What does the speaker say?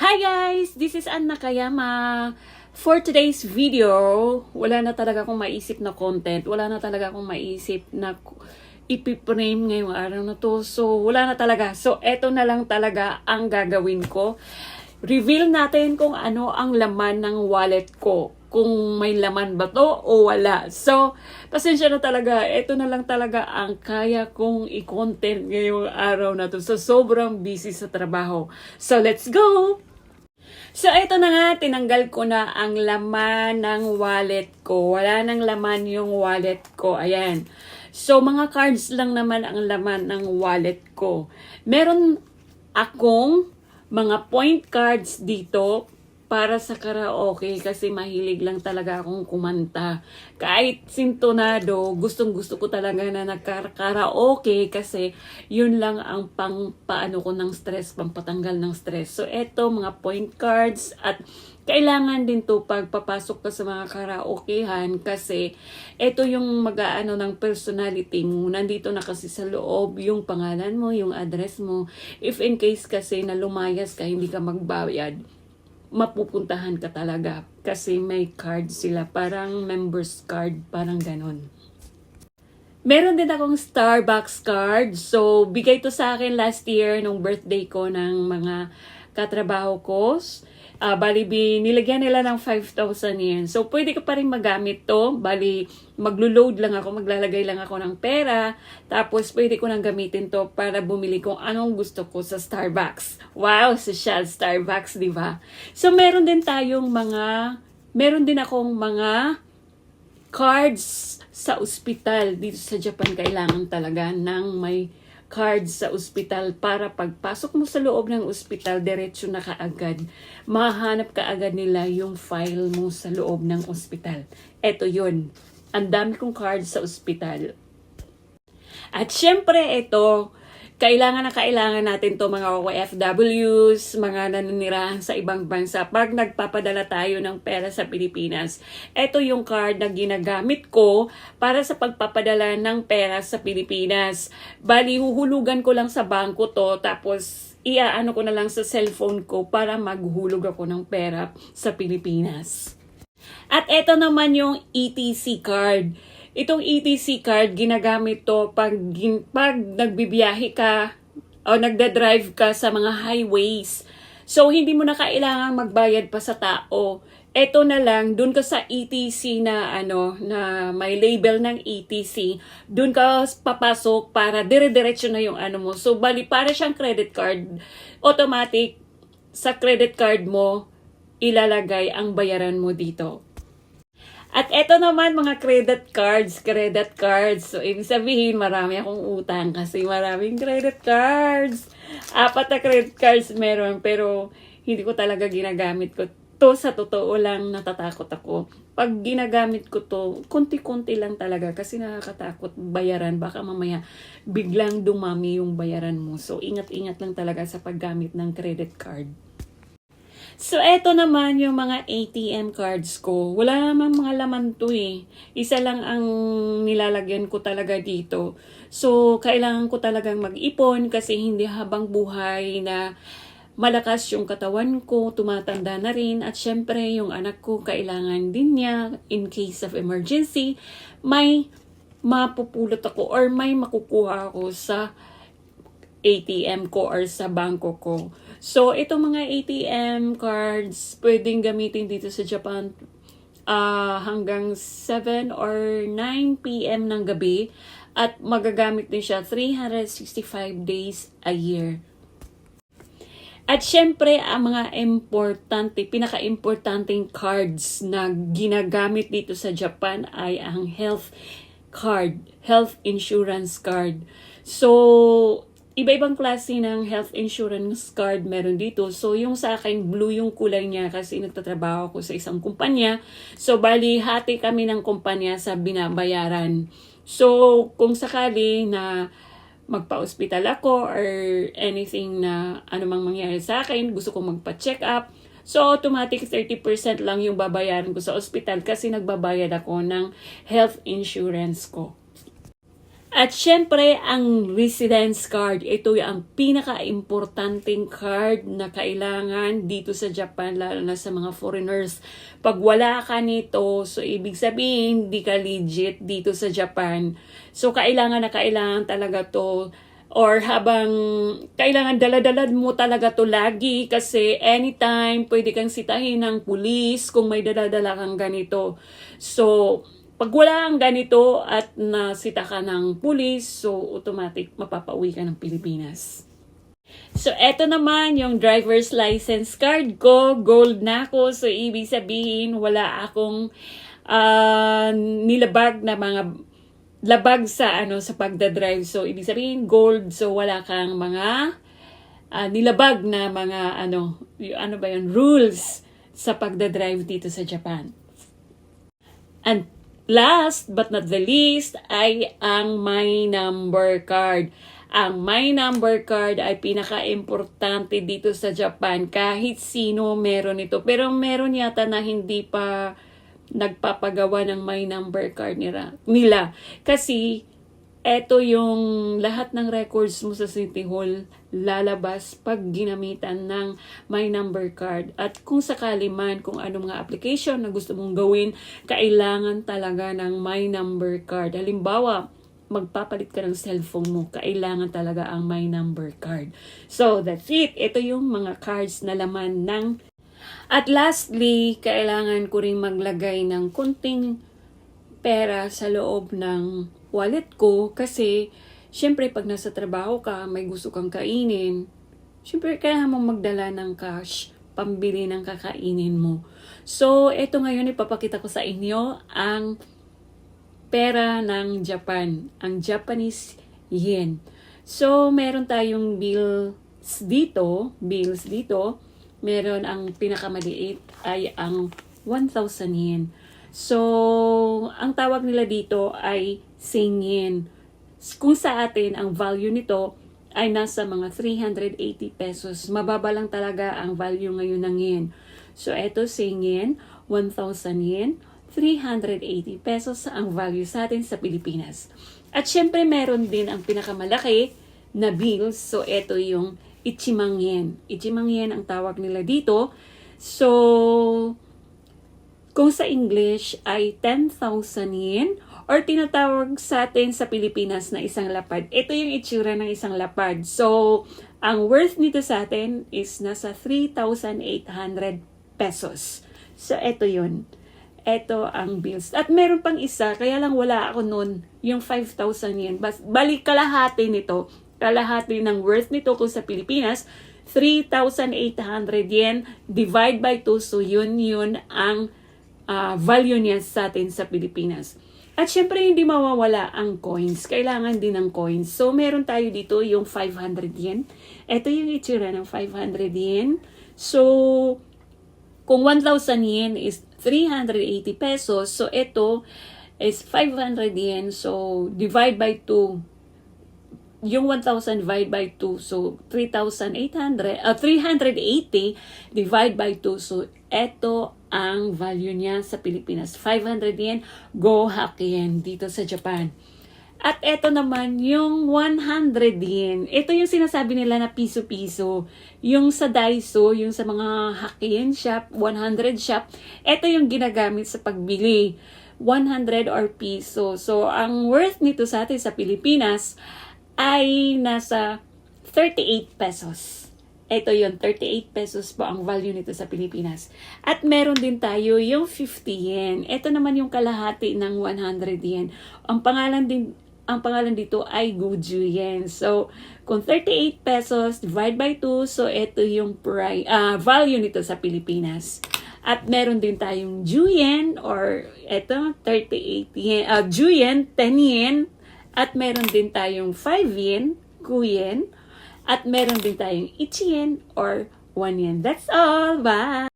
Hi guys! This is Ann Nakayama. For today's video, wala na talaga akong maisip na content. Wala na talaga akong maisip na ipiprame ngayong araw na to. So, wala na talaga. So, eto na lang talaga ang gagawin ko. Reveal natin kung ano ang laman ng wallet ko. Kung may laman ba to o wala. So, pasensya na talaga. Ito na lang talaga ang kaya kong i-content ngayong araw na to. So, sobrang busy sa trabaho. So, let's go! So, ito na nga. Tinanggal ko na ang laman ng wallet ko. Wala nang laman yung wallet ko. Ayan. So, mga cards lang naman ang laman ng wallet ko. Meron akong mga point cards dito para sa karaoke kasi mahilig lang talaga akong kumanta. Kahit sintonado, gustong-gusto ko talaga na nagkaraoke kasi yun lang ang paano ko ng stress, pampatanggal ng stress. So eto, mga point cards at kailangan din to pag papasok ka sa mga karaokehan kasi eto yung mag-aano ng personality mo. Nandito na kasi sa loob yung pangalan mo, yung address mo. If in case kasi na lumayas ka, hindi ka magbayad, mapupuntahan ka talaga kasi may card sila, parang members card, parang ganon. Meron din akong Starbucks card. So, bigay to sa akin last year nung birthday ko ng mga katrabaho ko. Bali, nilagyan nila ng 5,000 yen. So, pwede ka pa rin magamit to. Bali, maglo-load lang ako, maglalagay lang ako ng pera. Tapos, pwede ko nang gamitin to para bumili kung anong gusto ko sa Starbucks. Wow, social Starbucks, di ba? So, meron din akong mga cards sa ospital. Dito sa Japan, kailangan talaga ng may cards sa ospital para pagpasok mo sa loob ng ospital, diretso na kaagad. Mahanap kaagad nila yung file mo sa loob ng ospital. Eto yun. Ang dami kong cards sa ospital. At syempre, ito, kailangan natin to mga OFWs, mga nananirahan sa ibang bansa. Pag nagpapadala tayo ng pera sa Pilipinas, ito yung card na ginagamit ko para sa pagpapadala ng pera sa Pilipinas. Bali, huhulugan ko lang sa bangko to, tapos iaano ko na lang sa cellphone ko para maghulog ako ng pera sa Pilipinas. At ito naman yung ETC card. Itong ETC card, ginagamit to pag nagbibiyahe ka o nagda-drive ka sa mga highways. So, hindi mo na kailangang magbayad pa sa tao. Ito na lang, dun ka sa ETC na na may label ng ETC, dun ka papasok para dire-diretso na yung mo. So, bali, para siyang credit card. Automatic, sa credit card mo, ilalagay ang bayaran mo dito. At eto naman mga credit cards. So, ibig sabihin, marami akong utang kasi maraming credit cards. 4 na credit cards meron, pero hindi ko talaga ginagamit ko. To sa totoo lang, natatakot ako. Pag ginagamit ko to, konti-konti lang talaga kasi nakakatakot bayaran. Baka mamaya biglang dumami yung bayaran mo. So, ingat-ingat lang talaga sa paggamit ng credit card. So, eto naman yung mga ATM cards ko. Wala namang mga laman to eh. Isa lang ang nilalagyan ko talaga dito. So, kailangan ko talagang mag-ipon kasi hindi habang buhay na malakas yung katawan ko, tumatanda na rin. At syempre, yung anak ko, kailangan din niya in case of emergency, may mapupulot ako or may makukuha ako sa ATM ko or sa bangko ko. So, itong mga ATM cards, pwedeng gamitin dito sa Japan hanggang 7 or 9 p.m. ng gabi. At magagamit din siya 365 days a year. At syempre, ang mga pinaka-importanting cards na ginagamit dito sa Japan ay ang health card, health insurance card. So, iba-ibang klase ng health insurance card meron dito. So, yung sa akin, blue yung kulay niya kasi nagtatrabaho ako sa isang kumpanya. So, bali, hati kami ng kumpanya sa binabayaran. So, kung sakali na magpa-hospital ako or anything na anumang mangyari sa akin, gusto kong magpa-check up, so automatic 30% lang yung babayaran ko sa hospital kasi nagbabayad ako ng health insurance ko. At syempre, ang residence card. Ito ang pinaka-importanting card na kailangan dito sa Japan, lalo na sa mga foreigners. Pag wala ka nito, so ibig sabihin, hindi ka legit dito sa Japan. So, kailangan na kailangan talaga to. Or habang kailangan daladalad mo talaga to lagi kasi anytime pwede kang sitahin ng pulis kung may daladala kang ganito. So, pag wala kang ganito at nasita ka ng pulis, so automatic mapapauwi ka ng Pilipinas. So, eto naman yung driver's license card ko. Gold na ako. So, ibig sabihin, wala akong nilabag na mga labag sa sa pagdadrive. So, ibig sabihin, gold. So, wala kang mga nilabag na mga rules sa pagdadrive dito sa Japan. And last but not the least ay ang My Number Card. Ang My Number Card ay pinaka-importante dito sa Japan. Kahit sino meron ito. Pero meron yata na hindi pa nagpapagawa ng My Number Card nila. Kasi eto yung lahat ng records mo sa City Hall lalabas pag ginamitan ng My Number Card. At kung sakali man, kung anong mga application na gusto mong gawin, kailangan talaga ng My Number Card. Halimbawa, magpapalit ka ng cellphone mo, kailangan talaga ang My Number Card. So, that's it. Ito yung mga cards na laman ng... At lastly, kailangan ko rin maglagay ng kunting pera sa loob ng wallet ko kasi syempre pag nasa trabaho ka, may gusto kang kainin, syempre kailangan mong magdala ng cash pambili ng kakainin mo. So, ito ngayon ipapakita ko sa inyo ang pera ng Japan, ang Japanese yen. So, meron tayong bills dito. Meron ang pinakamaliit ay ang 1,000 yen. So, ang tawag nila dito ay seingen. Kung sa atin, ang value nito ay nasa mga 380 pesos. Mababa lang talaga ang value ngayon ng yen. So, eto seingen, 1,000 yen, 380 pesos ang value sa atin sa Pilipinas. At syempre, meron din ang pinakamalaki na bills. So, eto yung ichimang yen. Ichimang yen ang tawag nila dito. So, kung sa English ay 10,000 yen or tinatawag sa atin sa Pilipinas na isang lapad. Ito yung itsura ng isang lapad. So, ang worth nito sa atin is nasa 3,800 pesos. So, ito yun. Ito ang bills. At meron pang isa, kaya lang wala ako nun, yung 5,000 yen. Balik kalahati nito. Kalahati ng worth nito kung sa Pilipinas, 3,800 yen divide by 2. So, yun ang value niya sa atin sa Pilipinas. At syempre, hindi mawawala ang coins. Kailangan din ng coins. So, meron tayo dito yung 500 yen. Ito yung itsura ng 500 yen. So, kung 1,000 yen is 380 pesos. So, ito is 500 yen. So, divide by 2. Yung 1,000 divide by 2. So, 380 divide by 2. So, ito ang value niya sa Pilipinas. 500 yen, go hack yen dito sa Japan. At ito naman, yung 100 yen. Ito yung sinasabi nila na piso-piso. Yung sa Daiso, yung sa mga hack-yen shop, 100 shop, ito yung ginagamit sa pagbili. 100 or piso. So, ang worth nito sa atin sa Pilipinas ay nasa 38 pesos. Ito yung 38 pesos po ang value nito sa Pilipinas. At meron din tayo yung 50 yen. Ito naman yung kalahati ng 100 yen. Ang pangalan dito ay Goju yen. So, kung 38 pesos divide by 2, so ito yung value nito sa Pilipinas. At meron din tayong Juyen or ito 38 yen, Juyen 10 yen. At meron din tayong 5 yen, Guyen. At meron din tayong 1 yen or 1 yen. That's all. Bye!